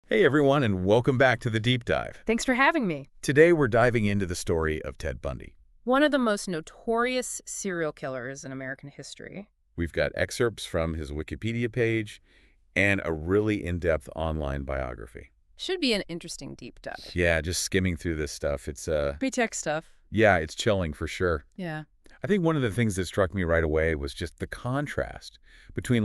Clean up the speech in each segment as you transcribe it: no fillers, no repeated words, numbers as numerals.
Hey everyone, and welcome back to the Deep Dive. Thanks for having me. Today we're diving into the story of Ted Bundy. One of the most notorious serial killers in American history. We've got excerpts from his Wikipedia page and a really in-depth online biography. Should be an interesting deep dive. Yeah, just skimming through this stuff, it's Pre-tech stuff. yeah, it's chilling for sure. Yeah. I think one of the things that struck me right away was just the contrast between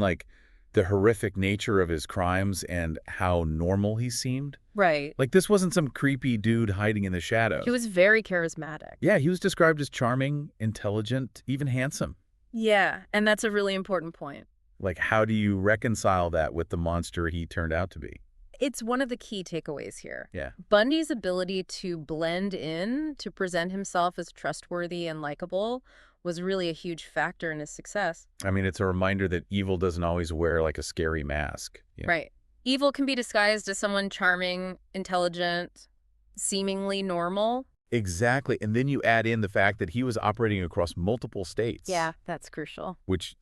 the horrific nature of his crimes and how normal he seemed. Right. Like this wasn't some creepy dude hiding in the shadows. He was very charismatic. Yeah, he was described as charming, intelligent, even handsome. Yeah, and that's a really important point. Like, how do you reconcile that with the monster he turned out to be? It's one of the key takeaways here. Yeah. Bundy's ability to blend in, to present himself as trustworthy and likable, was really a huge factor in his success. I mean, it's a reminder that evil doesn't always wear like a scary mask. You know? Right. Evil can be disguised as someone charming, intelligent, seemingly normal. Exactly. And then you add in the fact that he was operating across multiple states. Yeah, that's crucial. Which,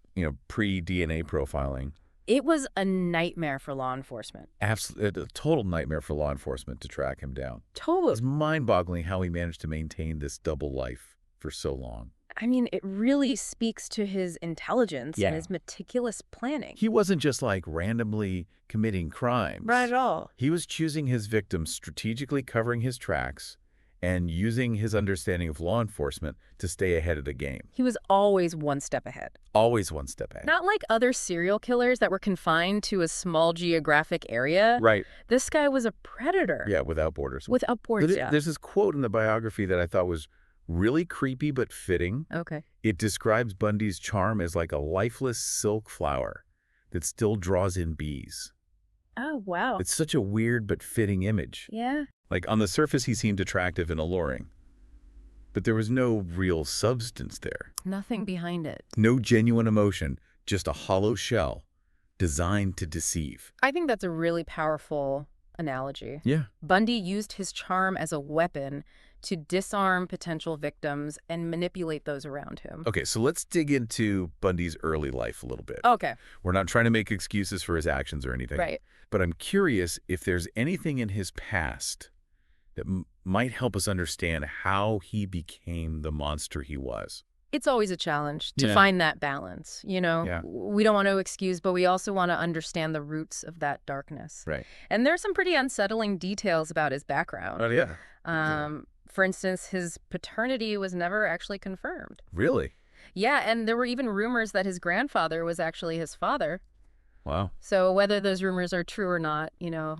pre-DNA profiling. It was a nightmare for law enforcement. Absolutely, a total nightmare for law enforcement to track him down. Totally. It's mind-boggling how he managed to maintain this double life for so long. I mean, it really speaks to his intelligence Yeah. and his meticulous planning. He wasn't just randomly committing crimes. Right at all. He was choosing his victims, strategically covering his tracks, and using his understanding of law enforcement to stay ahead of the game. He was always one step ahead. Always one step ahead. Not like other serial killers that were confined to a small geographic area. Right. This guy was a predator. Yeah, without borders. Without borders, yeah. There's this quote in the biography that I thought was really creepy but fitting. Okay. It describes Bundy's charm as like a lifeless silk flower that still draws in bees. Oh, wow. It's such a weird but fitting image. Yeah. Like, on the surface, he seemed attractive and alluring. But there was no real substance there. Nothing behind it. No genuine emotion, just a hollow shell designed to deceive. I think that's a really powerful analogy. Yeah. Bundy used his charm as a weapon to disarm potential victims and manipulate those around him. Okay, so let's dig into Bundy's early life a little bit. Okay. We're not trying to make excuses for his actions or anything. Right. But I'm curious if there's anything in his past that might help us understand how he became the monster he was. It's always a challenge to Yeah. find that balance. Yeah. We don't want to excuse, but we also want to understand the roots of that darkness. Right. And there's some pretty unsettling details about his background. Oh, yeah. For instance, his paternity was never actually confirmed. Really? Yeah, and there were even rumors that his grandfather was actually his father. Wow. So whether those rumors are true or not,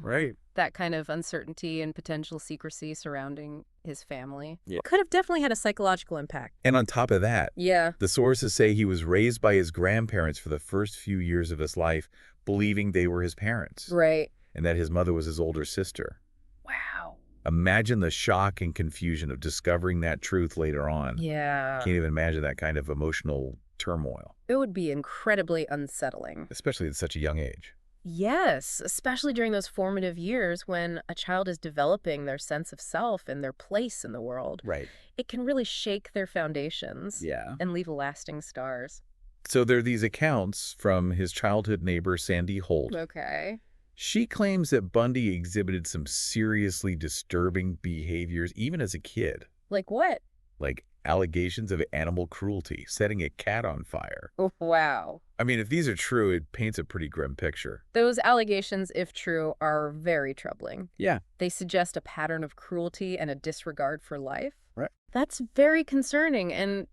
Right. that kind of uncertainty and potential secrecy surrounding his family Yeah. could have definitely had a psychological impact. And on top of that, Yeah. the sources say he was raised by his grandparents for the first few years of his life, believing they were his parents. Right. And that his mother was his older sister. Wow. Imagine the shock and confusion of discovering that truth later on. Yeah. Can't even imagine that kind of emotional turmoil, It would be incredibly unsettling. especially at such a young age. Yes, especially during those formative years when a child is developing their sense of self and their place in the world. Right. It can really shake their foundations Yeah. and leave lasting scars. So there are these accounts from his childhood neighbor, Sandy Holt. Okay. She claims that Bundy exhibited some seriously disturbing behaviors even as a kid, Like what? like allegations of animal cruelty, setting a cat on fire. Oh, wow. I mean, if these are true, it paints a pretty grim picture. Those allegations, if true, are very troubling. Yeah. They suggest a pattern of cruelty and a disregard for life. Right. That's very concerning. And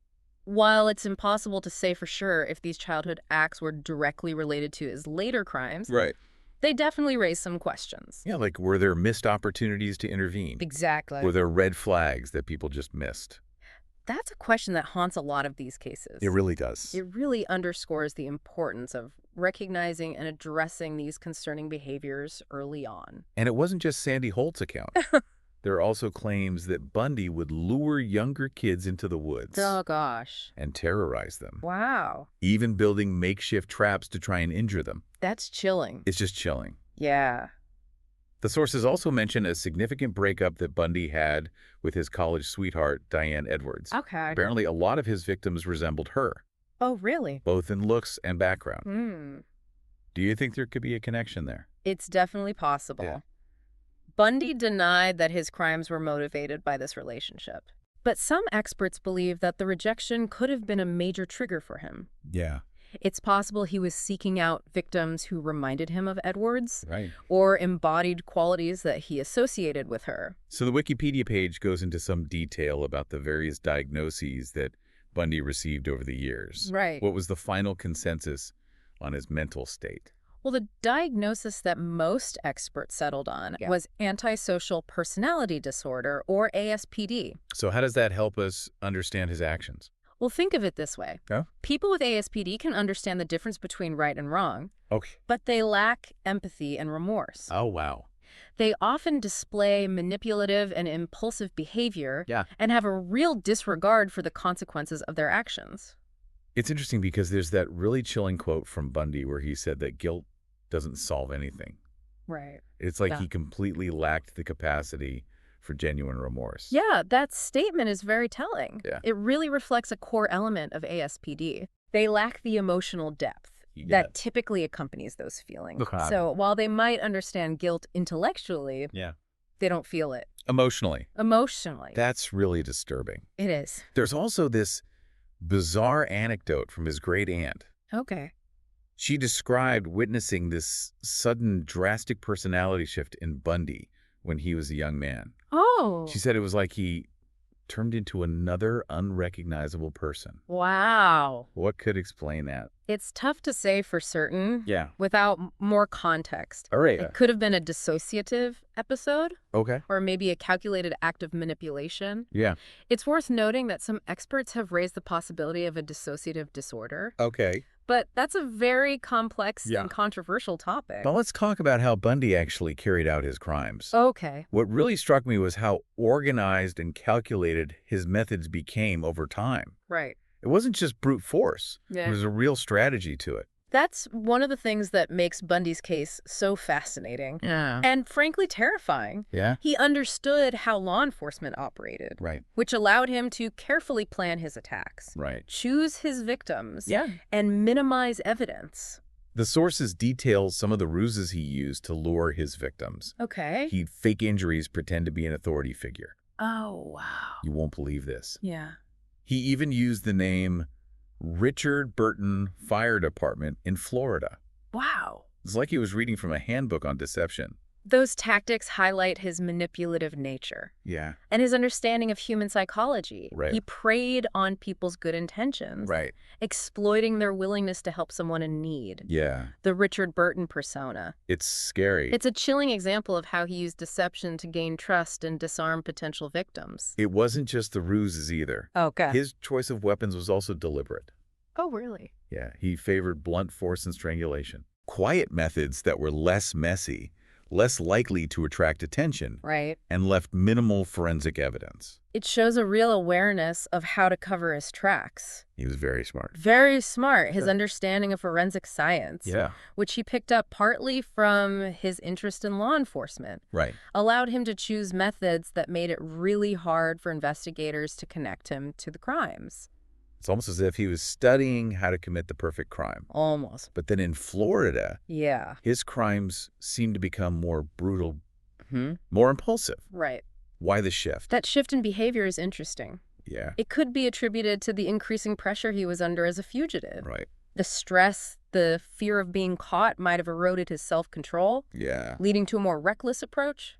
while it's impossible to say for sure if these childhood acts were directly related to his later crimes, Right. they definitely raise some questions. Yeah, like were there missed opportunities to intervene? Exactly. Were there red flags that people just missed? That's a question that haunts a lot of these cases. It really does. It really underscores the importance of recognizing and addressing these concerning behaviors early on. And it wasn't just Sandy Holt's account. There are also claims that Bundy would lure younger kids into the woods Oh, gosh. and terrorize them, Wow. even building makeshift traps to try and injure them. That's chilling. It's just chilling. Yeah. The sources also mention a significant breakup that Bundy had with his college sweetheart, Diane Edwards. Okay. Apparently, a lot of his victims resembled her, Oh, really? both in looks and background. Hmm. Do you think there could be a connection there? It's definitely possible. Yeah. Bundy denied that his crimes were motivated by this relationship. But some experts believe that the rejection could have been a major trigger for him. Yeah. It's possible he was seeking out victims who reminded him of Edwards Right. or embodied qualities that he associated with her. So the Wikipedia page goes into some detail about the various diagnoses that Bundy received over the years. Right. What was the final consensus on his mental state? Well, the diagnosis that most experts settled on was antisocial personality disorder, or ASPD. So how does that help us understand his actions? Well, think of it this way. Yeah. People with ASPD can understand the difference between right and wrong, Okay. but they lack empathy and remorse. Oh, wow. They often display manipulative and impulsive behavior and have a real disregard for the consequences of their actions. It's interesting because there's that really chilling quote from Bundy where he said that guilt doesn't solve anything. Right. It's like he completely lacked the capacity for genuine remorse. Yeah, that statement is very telling. Yeah. It really reflects a core element of ASPD. They lack the emotional depth that typically accompanies those feelings. So while they might understand guilt intellectually, they don't feel it. Emotionally. Emotionally. That's really disturbing. It is. There's also this bizarre anecdote from his great aunt. Okay. She described witnessing this sudden drastic personality shift in Bundy when he was a young man. Oh. She said it was like he turned into another unrecognizable person. Wow. What could explain that? It's tough to say for certain without more context. All right. It could have been a dissociative episode. Okay. Or maybe a calculated act of manipulation. Yeah. It's worth noting that some experts have raised the possibility of a dissociative disorder. Okay. But that's a very complex and controversial topic. Well, let's talk about how Bundy actually carried out his crimes. Okay. What really struck me was how organized and calculated his methods became over time. Right. It wasn't just brute force. Yeah. There was a real strategy to it. That's one of the things that makes Bundy's case so fascinating. Yeah. And frankly terrifying. Yeah. He understood how law enforcement operated. Right. Which allowed him to carefully plan his attacks. Right. Choose his victims. And minimize evidence. The sources detail some of the ruses he used to lure his victims. Okay. He'd fake injuries, pretend to be an authority figure. Oh, wow. You won't believe this. Yeah. He even used the name Richard Burton Fire Department in Florida. Wow. It's like he was reading from a handbook on deception. Those tactics highlight his manipulative nature. Yeah. And his understanding of human psychology. Right. He preyed on people's good intentions. Right. Exploiting their willingness to help someone in need. Yeah. The Richard Burton persona. It's scary. It's a chilling example of how he used deception to gain trust and disarm potential victims. It wasn't just the ruses either. Okay. His choice of weapons was also deliberate. Oh, really? Yeah. He favored blunt force and strangulation. Quiet methods that were less messy, less likely to attract attention, Right. and left minimal forensic evidence. It shows a real awareness of how to cover his tracks. He was very smart. Very smart. His understanding of forensic science, which he picked up partly from his interest in law enforcement, Right. allowed him to choose methods that made it really hard for investigators to connect him to the crimes. It's almost as if he was studying how to commit the perfect crime. Almost. But then in Florida, Yeah. his crimes seemed to become more brutal, more impulsive. Right. Why the shift? That shift in behavior is interesting. Yeah. It could be attributed to the increasing pressure he was under as a fugitive. Right. The stress, the fear of being caught might have eroded his self-control, Yeah. leading to a more reckless approach.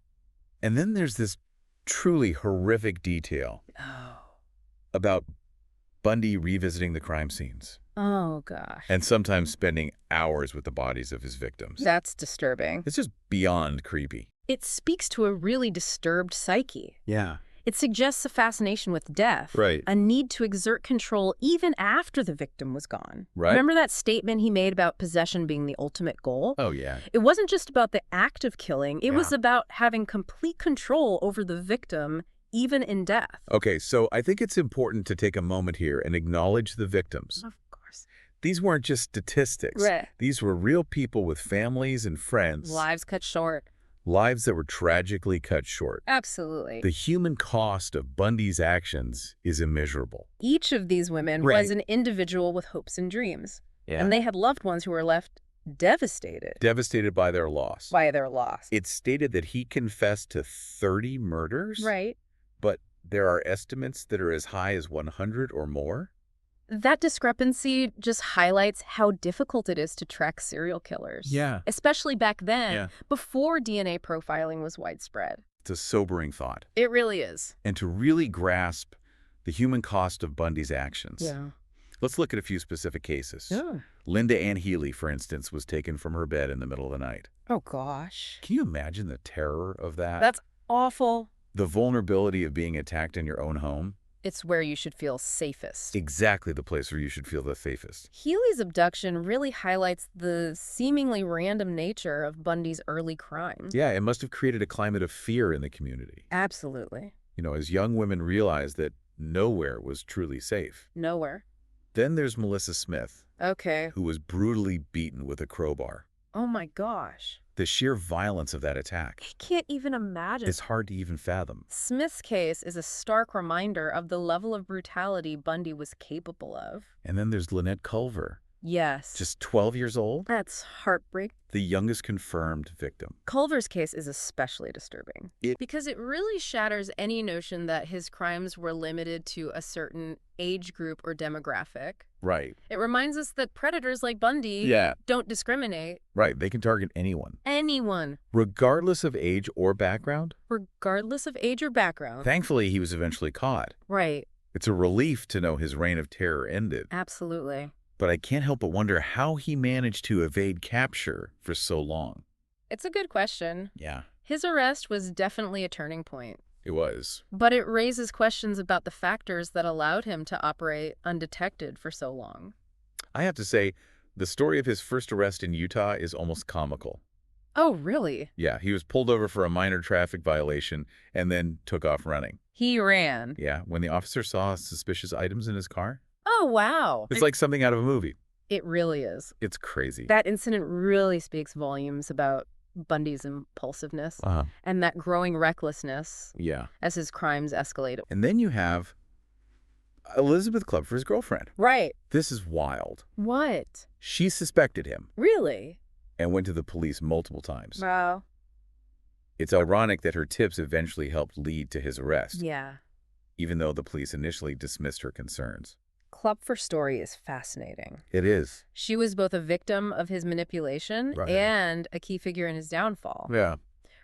And then there's this truly horrific detail about Bundy revisiting the crime scenes Oh, gosh. and sometimes spending hours with the bodies of his victims. That's disturbing. It's just beyond creepy. It speaks to a really disturbed psyche. Yeah. It suggests a fascination with death, Right. a need to exert control even after the victim was gone. Right. Remember that statement he made about possession being the ultimate goal? Oh, yeah. It wasn't just about the act of killing. It was Yeah. about having complete control over the victim, even in death. Okay, so I think it's important to take a moment here and acknowledge the victims. Of course. These weren't just statistics. Right. These were real people with families and friends. Lives cut short. Lives that were tragically cut short. Absolutely. The human cost of Bundy's actions is immeasurable. Each of these women Right. was an individual with hopes and dreams. Yeah. And they had loved ones who were left Devastated. Devastated by their loss. By their loss. It stated that he confessed to 30 murders. Right. But there are estimates that are as high as 100 or more. That discrepancy just highlights how difficult it is to track serial killers. Yeah. Especially back then, before DNA profiling was widespread. It's a sobering thought. It really is. And to really grasp the human cost of Bundy's actions. Yeah. Let's look at a few specific cases. Yeah. Linda Ann Healy, for instance, was taken from her bed in the middle of the night. Oh, gosh. Can you imagine the terror of that? That's awful. The vulnerability of being attacked in your own home? It's where you should feel safest. Exactly the place where you should feel the safest. Healy's abduction really highlights the seemingly random nature of Bundy's early crimes. Yeah, it must have created a climate of fear in the community. Absolutely. You know, as young women realized that nowhere was truly safe. Nowhere. Then there's Melissa Smith. Okay. Who was brutally beaten with a crowbar. Oh my gosh. The sheer violence of that attack. I can't even imagine. It's hard to even fathom. Smith's case is a stark reminder of the level of brutality Bundy was capable of. And then there's Lynette Culver. Yes. Just 12 years old? That's heartbreaking. The youngest confirmed victim. Culver's case is especially disturbing because it really shatters any notion that his crimes were limited to a certain age group or demographic. Right. It reminds us that predators like Bundy don't discriminate. Right. They can target anyone. Anyone. Regardless of age or background? Regardless of age or background. Thankfully, he was eventually caught. Right. It's a relief to know his reign of terror ended. Absolutely. But I can't help but wonder how he managed to evade capture for so long. It's a good question. Yeah. His arrest was definitely a turning point. It was. But it raises questions about the factors that allowed him to operate undetected for so long. I have to say, the story of his first arrest in Utah is almost comical. Oh, really? Yeah, he was pulled over for a minor traffic violation and then took off running. He ran? Yeah, when the officer saw suspicious items in his car. Oh, wow. It's like something out of a movie. It really is. It's crazy. That incident really speaks volumes about Bundy's impulsiveness and that growing recklessness as his crimes escalated. And then you have Elizabeth Klopfer's girlfriend. Right. This is wild. What? She suspected him. Really? And went to the police multiple times. Wow. It's ironic that her tips eventually helped lead to his arrest. Yeah. Even though the police initially dismissed her concerns. Klopfer's story is fascinating. It is. She was both a victim of his manipulation and a key figure in his downfall. Yeah.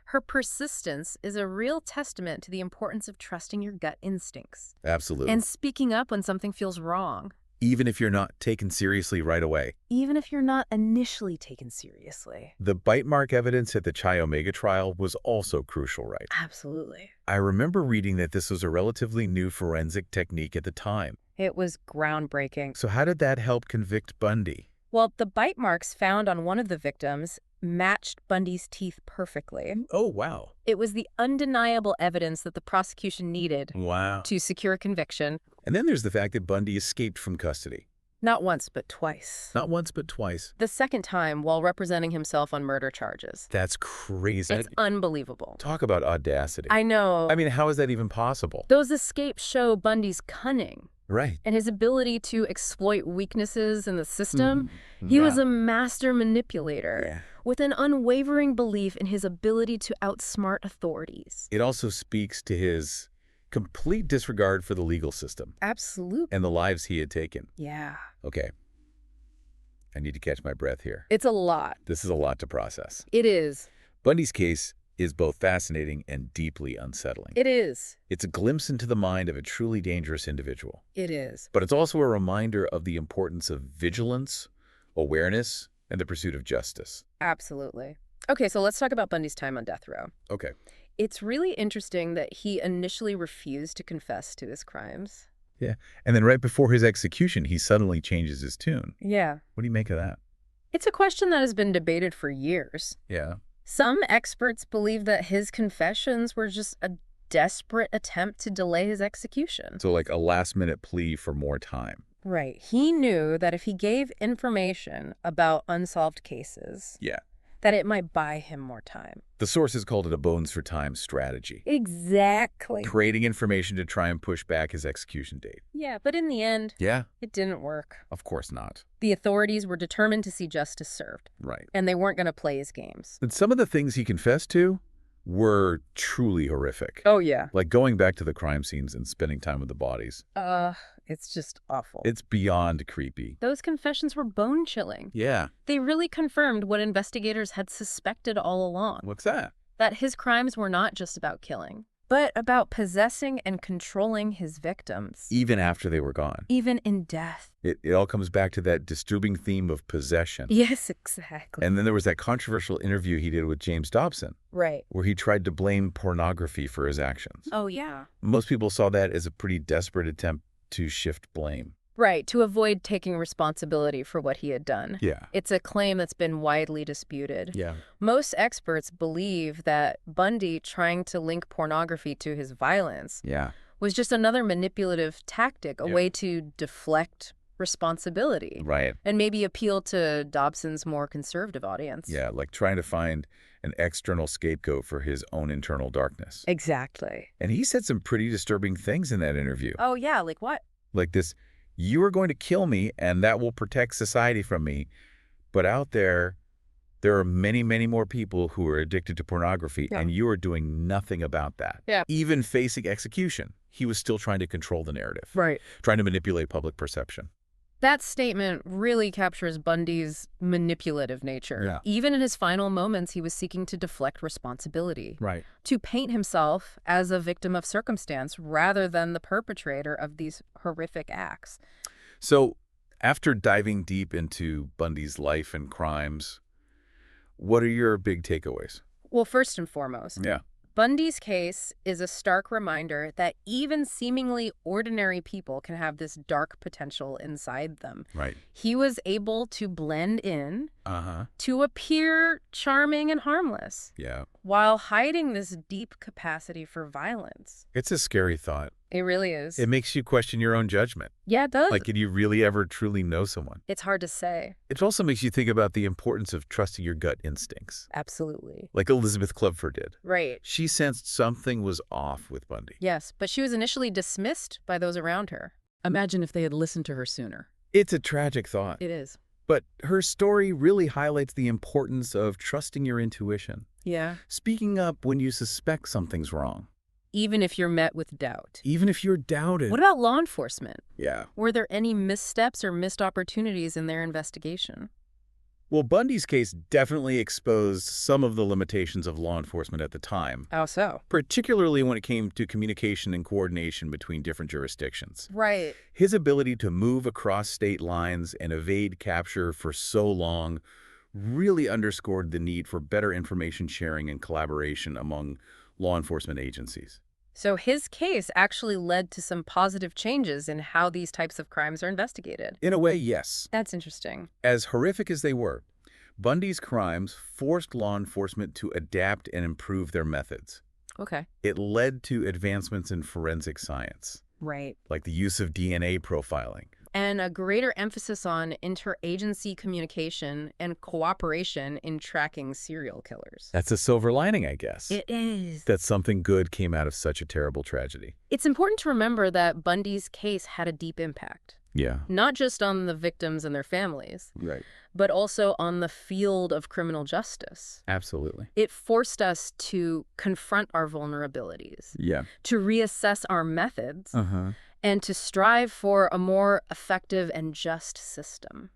Her persistence is a real testament to the importance of trusting your gut instincts. Absolutely. And speaking up when something feels wrong. Even if you're not taken seriously right away. Even if you're not initially taken seriously. The bite mark evidence at the Chi Omega trial was also crucial, right? Absolutely. I remember reading that this was a relatively new forensic technique at the time. It was groundbreaking. So how did that help convict Bundy? Well, the bite marks found on one of the victims matched Bundy's teeth perfectly. Oh, wow. It was the undeniable evidence that the prosecution needed to secure conviction. And then there's the fact that Bundy escaped from custody. Not once, but twice. Not once, but twice. The second time while representing himself on murder charges. That's crazy. It's unbelievable. Talk about audacity. I know. I mean, how is that even possible? Those escapes show Bundy's cunning. Right. And his ability to exploit weaknesses in the system. He was a master manipulator with an unwavering belief in his ability to outsmart authorities. It also speaks to his complete disregard for the legal system. Absolutely. And the lives he had taken. Yeah. Okay. I need to catch my breath here. It's a lot. This is a lot to process. It is. Bundy's case is both fascinating and deeply unsettling. It is. It's a glimpse into the mind of a truly dangerous individual. It is. But it's also a reminder of the importance of vigilance, awareness, and the pursuit of justice. Absolutely. Okay, so let's talk about Bundy's time on death row. Okay. It's really interesting that he initially refused to confess to his crimes. Yeah, and then right before his execution, he suddenly changes his tune. Yeah. What do you make of that? It's a question that has been debated for years. Yeah. Some experts believe that his confessions were just a desperate attempt to delay his execution. So like a last-minute plea for more time. Right. He knew that if he gave information about unsolved cases, That it might buy him more time. The sources called it a bones for time strategy. Exactly. Creating information to try and push back his execution date. Yeah, but in the end, it didn't work. Of course not. The authorities were determined to see justice served. Right. And they weren't going to play his games. And some of the things he confessed to were truly horrific. Oh, yeah. Like going back to the crime scenes and spending time with the bodies. It's just awful. It's beyond creepy. Those confessions were bone-chilling. Yeah. They really confirmed what investigators had suspected all along. What's that? That his crimes were not just about killing, but about possessing and controlling his victims. Even after they were gone. Even in death. It all comes back to that disturbing theme of possession. Yes, exactly. And then there was that controversial interview he did with James Dobson. Right. Where he tried to blame pornography for his actions. Oh, yeah. Most people saw that as a pretty desperate attempt to shift blame. Right, to avoid taking responsibility for what he had done. Yeah. It's a claim that's been widely disputed. Yeah. Most experts believe that Bundy trying to link pornography to his violence was just another manipulative tactic, a way to deflect responsibility. Right. And maybe appeal to Dobson's more conservative audience. Yeah, like trying to find an external scapegoat for his own internal darkness. Exactly. And he said some pretty disturbing things in that interview. Oh, yeah, like what? Like this, you are going to kill me and that will protect society from me. But out there are many, many more people who are addicted to pornography and you are doing nothing about that. Yeah. Even facing execution, he was still trying to control the narrative. Right. Trying to manipulate public perception. That statement really captures Bundy's manipulative nature. Yeah. Even in his final moments, he was seeking to deflect responsibility. Right. To paint himself as a victim of circumstance rather than the perpetrator of these horrific acts. So, after diving deep into Bundy's life and crimes, what are your big takeaways? Well, first and foremost, Bundy's case is a stark reminder that even seemingly ordinary people can have this dark potential inside them. Right. He was able to blend in, to appear charming and harmless, while hiding this deep capacity for violence. It's a scary thought. It really is. It makes you question your own judgment. Yeah, it does. Like, did you really ever truly know someone? It's hard to say. It also makes you think about the importance of trusting your gut instincts. Absolutely. Like Elizabeth Clubford did. Right. She sensed something was off with Bundy. Yes, but she was initially dismissed by those around her. Imagine if they had listened to her sooner. It's a tragic thought. It is. But her story really highlights the importance of trusting your intuition. Yeah. Speaking up when you suspect something's wrong. Even if you're met with doubt. Even if you're doubted. What about law enforcement? Yeah. Were there any missteps or missed opportunities in their investigation? Well, Bundy's case definitely exposed some of the limitations of law enforcement at the time. How so? Particularly when it came to communication and coordination between different jurisdictions. Right. His ability to move across state lines and evade capture for so long really underscored the need for better information sharing and collaboration among law enforcement agencies. So his case actually led to some positive changes in how these types of crimes are investigated. In a way, yes. That's interesting. As horrific as they were, Bundy's crimes forced law enforcement to adapt and improve their methods. Okay. It led to advancements in forensic science. Right. Like the use of DNA profiling. And a greater emphasis on interagency communication and cooperation in tracking serial killers. That's a silver lining, I guess. It is. That something good came out of such a terrible tragedy. It's important to remember that Bundy's case had a deep impact. Yeah. Not just on the victims and their families, Right. but also on the field of criminal justice. Absolutely. It forced us to confront our vulnerabilities, to reassess our methods, and to strive for a more effective and just system.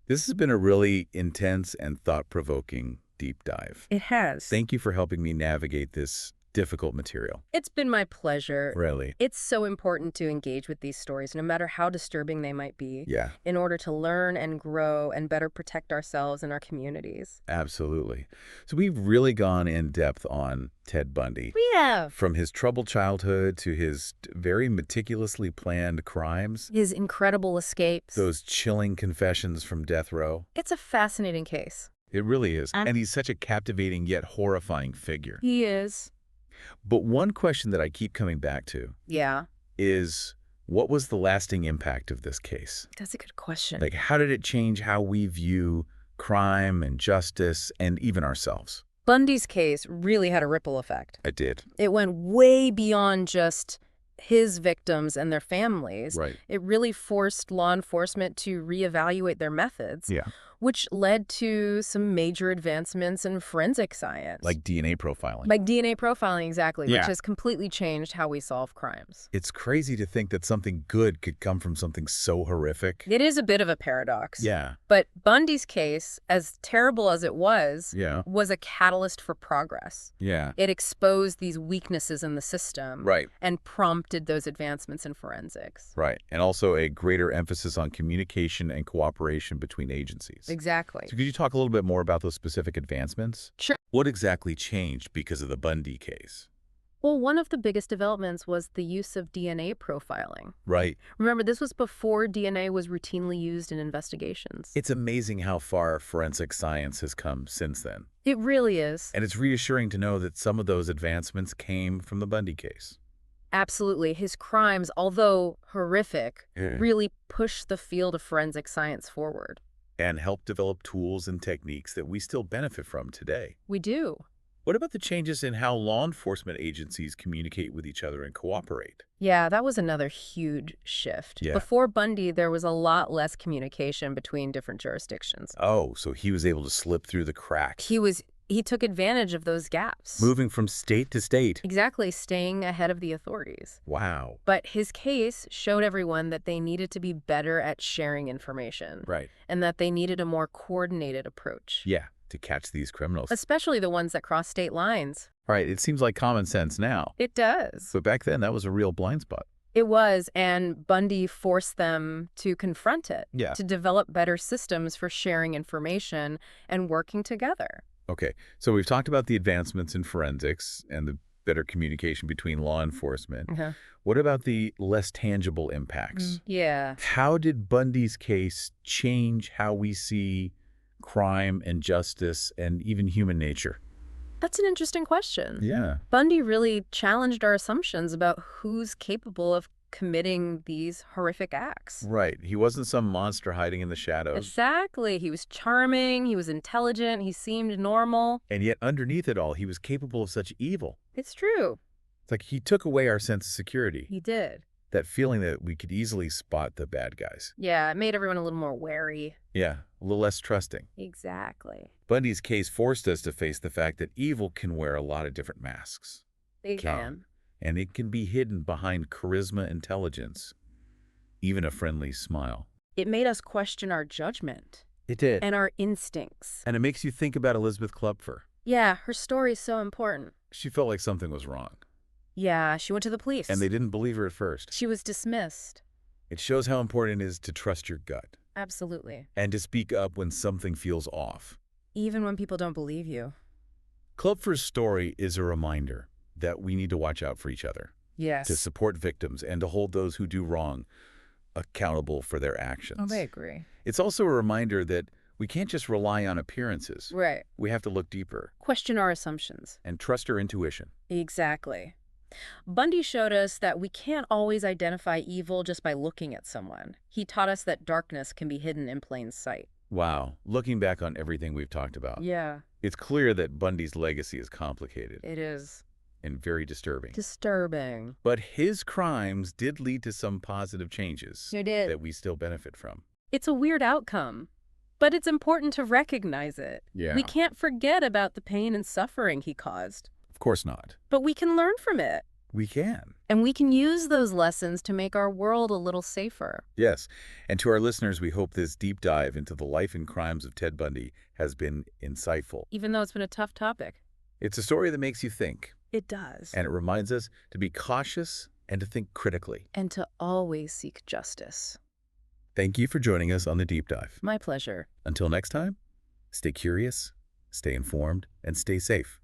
This has been a really intense and thought-provoking deep dive. It has. Thank you for helping me navigate this difficult material. It's been my pleasure. Really. It's so important to engage with these stories, no matter how disturbing they might be, in order to learn and grow and better protect ourselves and our communities. Absolutely. So we've really gone in depth on Ted Bundy. We have. From his troubled childhood to his very meticulously planned crimes. His incredible escapes. Those chilling confessions from death row. It's a fascinating case. It really is. And he's such a captivating yet horrifying figure. He is. But one question that I keep coming back to is, what was the lasting impact of this case? That's a good question. Like, how did it change how we view crime and justice and even ourselves. Bundy's case really had a ripple effect. It did. It went way beyond just his victims and their families. Right. It really forced law enforcement to reevaluate their methods, Yeah. which led to some major advancements in forensic science. Like DNA profiling. Like DNA profiling, exactly, Yeah. which has completely changed how we solve crimes. It's crazy to think that something good could come from something so horrific. It is a bit of a paradox. Yeah. But Bundy's case, as terrible as it was a catalyst for progress. Yeah. It exposed these weaknesses in the system. Right. And prompted those advancements in forensics. Right. And also a greater emphasis on communication and cooperation between agencies. Exactly. So could you talk a little bit more about those specific advancements? Sure. What exactly changed because of the Bundy case? Well, one of the biggest developments was the use of DNA profiling. Right. Remember, this was before DNA was routinely used in investigations. It's amazing how far forensic science has come since then. It really is. And it's reassuring to know that some of those advancements came from the Bundy case. Absolutely. His crimes, although horrific, really pushed the field of forensic science forward. And helped develop tools and techniques that we still benefit from today. We do. What about the changes in how law enforcement agencies communicate with each other and cooperate? Yeah, that was another huge shift. Yeah. Before Bundy, there was a lot less communication between different jurisdictions. Oh, so he was able to slip through the cracks. He took advantage of those gaps. Moving from state to state. Exactly, staying ahead of the authorities. Wow. But his case showed everyone that they needed to be better at sharing information. Right. And that they needed a more coordinated approach. Yeah, to catch these criminals. Especially the ones that cross state lines. Right, it seems like common sense now. It does. But back then, that was a real blind spot. It was, and Bundy forced them to confront it. Yeah. To develop better systems for sharing information and working together. Okay, so we've talked about the advancements in forensics and the better communication between law enforcement. What about the less tangible impacts? Yeah. How did Bundy's case change how we see crime and justice and even human nature? That's an interesting question. Yeah. Bundy really challenged our assumptions about who's capable of committing these horrific acts. Right. He wasn't some monster hiding in the shadows. Exactly. He was charming, he was intelligent, he seemed normal. And yet underneath it all, he was capable of such evil. It's true. It's like he took away our sense of security. He did. That feeling that we could easily spot the bad guys. Yeah, it made everyone a little more wary. Yeah, a little less trusting. Exactly. Bundy's case forced us to face the fact that evil can wear a lot of different masks. They can. And it can be hidden behind charisma, intelligence, even a friendly smile. It made us question our judgment. It did. And our instincts. And it makes you think about Elizabeth Klupfer. Yeah, her story's so important. She felt like something was wrong. Yeah, she went to the police. And they didn't believe her at first. She was dismissed. It shows how important it is to trust your gut. Absolutely. And to speak up when something feels off. Even when people don't believe you. Klupfer's story is a reminder that we need to watch out for each other. Yes. To support victims and to hold those who do wrong accountable for their actions. Oh, I agree. It's also a reminder that we can't just rely on appearances. Right. We have to look deeper. Question our assumptions. And trust our intuition. Exactly. Bundy showed us that we can't always identify evil just by looking at someone. He taught us that darkness can be hidden in plain sight. Wow. Looking back on everything we've talked about. Yeah. It's clear that Bundy's legacy is complicated. It is. And very disturbing. Disturbing. But his crimes did lead to some positive changes. They did. That we still benefit from. It's a weird outcome, but it's important to recognize it. Yeah. We can't forget about the pain and suffering he caused. Of course not. But we can learn from it. We can. And we can use those lessons to make our world a little safer. Yes. And to our listeners, we hope this deep dive into the life and crimes of Ted Bundy has been insightful. Even though it's been a tough topic. It's a story that makes you think. It does. And it reminds us to be cautious and to think critically. And to always seek justice. Thank you for joining us on the Deep Dive. My pleasure. Until next time, stay curious, stay informed, and stay safe.